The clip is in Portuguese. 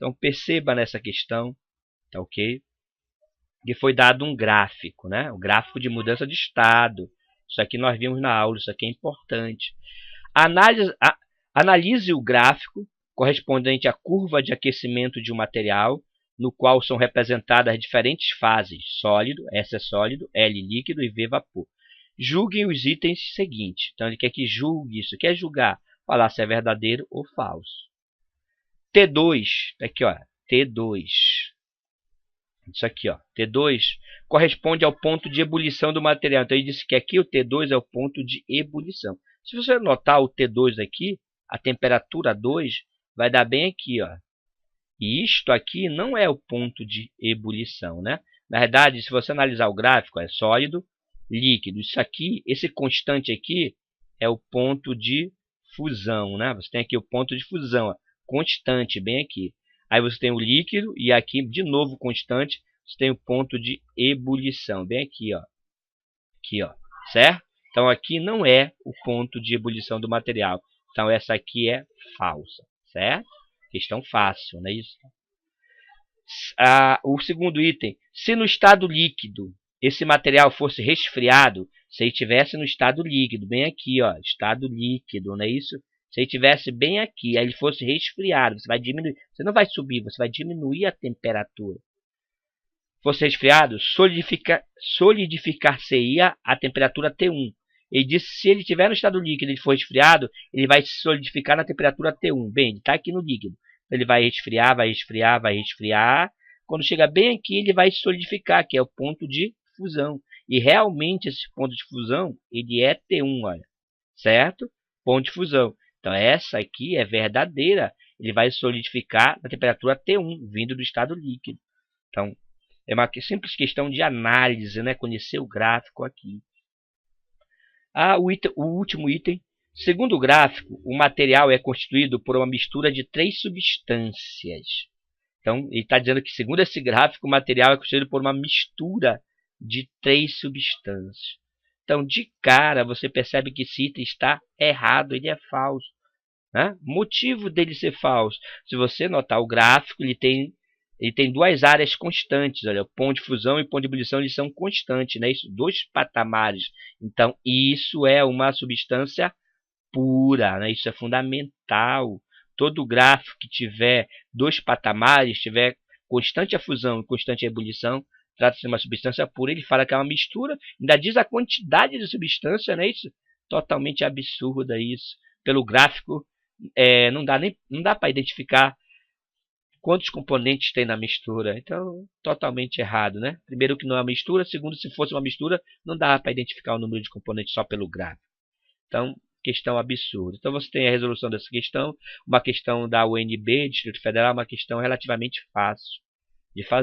Então perceba nessa questão, tá ok? Que foi dado um gráfico, né? O gráfico de mudança de estado. Isso aqui nós vimos na aula, isso aqui é importante. Analise o gráfico correspondente à curva de aquecimento de um material, no qual são representadas as diferentes fases: sólido, S é sólido, L líquido e V vapor. Julguem os itens seguintes. Então ele quer que julgue isso, quer julgar, falar se é verdadeiro ou falso. T2, aqui ó, T2. Isso aqui, ó, T2 corresponde ao ponto de ebulição do material. Então ele disse que aqui o T2 é o ponto de ebulição. Se você notar o T2 aqui, a temperatura 2 vai dar bem aqui, ó. E isto aqui não é o ponto de ebulição, né? Na verdade, se você analisar o gráfico, é sólido, líquido. Isso aqui, esse constante aqui é o ponto de fusão, né? Você tem aqui o ponto de fusão, ó, constante, bem aqui. Aí você tem o líquido e aqui, de novo, constante, você tem o ponto de ebulição, bem aqui, ó. Aqui, ó, certo? Então, aqui não é o ponto de ebulição do material. Então, essa aqui é falsa, certo? Questão fácil, não é isso? O segundo item, se no estado líquido esse material fosse resfriado, se ele estivesse no estado líquido, bem aqui, ó, estado líquido, não é isso? Se ele estivesse bem aqui, aí ele fosse resfriado, você vai diminuir, você não vai subir, você vai diminuir a temperatura. Fosse resfriado, solidificar-se-ia a temperatura T1. Ele disse que se ele estiver no estado líquido e ele for resfriado, ele vai se solidificar na temperatura T1. Bem, ele está aqui no líquido. Ele vai resfriar, vai resfriar, vai resfriar. Quando chega bem aqui, ele vai se solidificar, que é o ponto de fusão. E realmente esse ponto de fusão, ele é T1, olha. Certo? Ponto de fusão. Então essa aqui é verdadeira. Ele vai se solidificar na temperatura T1, vindo do estado líquido. Então, é uma simples questão de análise, né? Conhecer o gráfico aqui. O último item. Segundo o gráfico, o material é constituído por uma mistura de 3 substâncias. Então, ele está dizendo que, segundo esse gráfico, o material é constituído por uma mistura de 3 substâncias. Então, de cara, você percebe que esse item está errado, ele é falso, né? Motivo dele ser falso. Se você notar o gráfico, ele tem duas áreas constantes. Olha, o ponto de fusão e o ponto de ebulição eles são constantes, né? Isso, 2 patamares. Então, isso é uma substância pura, né? Isso é fundamental. Todo gráfico que tiver 2 patamares, tiver constante a fusão e constante a ebulição, trata-se de uma substância pura. Ele fala que é uma mistura, ainda diz a quantidade de substância, né? Isso totalmente absurda isso. Pelo gráfico, não dá para identificar quantos componentes tem na mistura. Então, totalmente errado, né? Primeiro que não é uma mistura, segundo, se fosse uma mistura, não dá para identificar o número de componentes só pelo gráfico. Então, questão absurda. Então, você tem a resolução dessa questão, uma questão da UNB, Distrito Federal, uma questão relativamente fácil de fazer.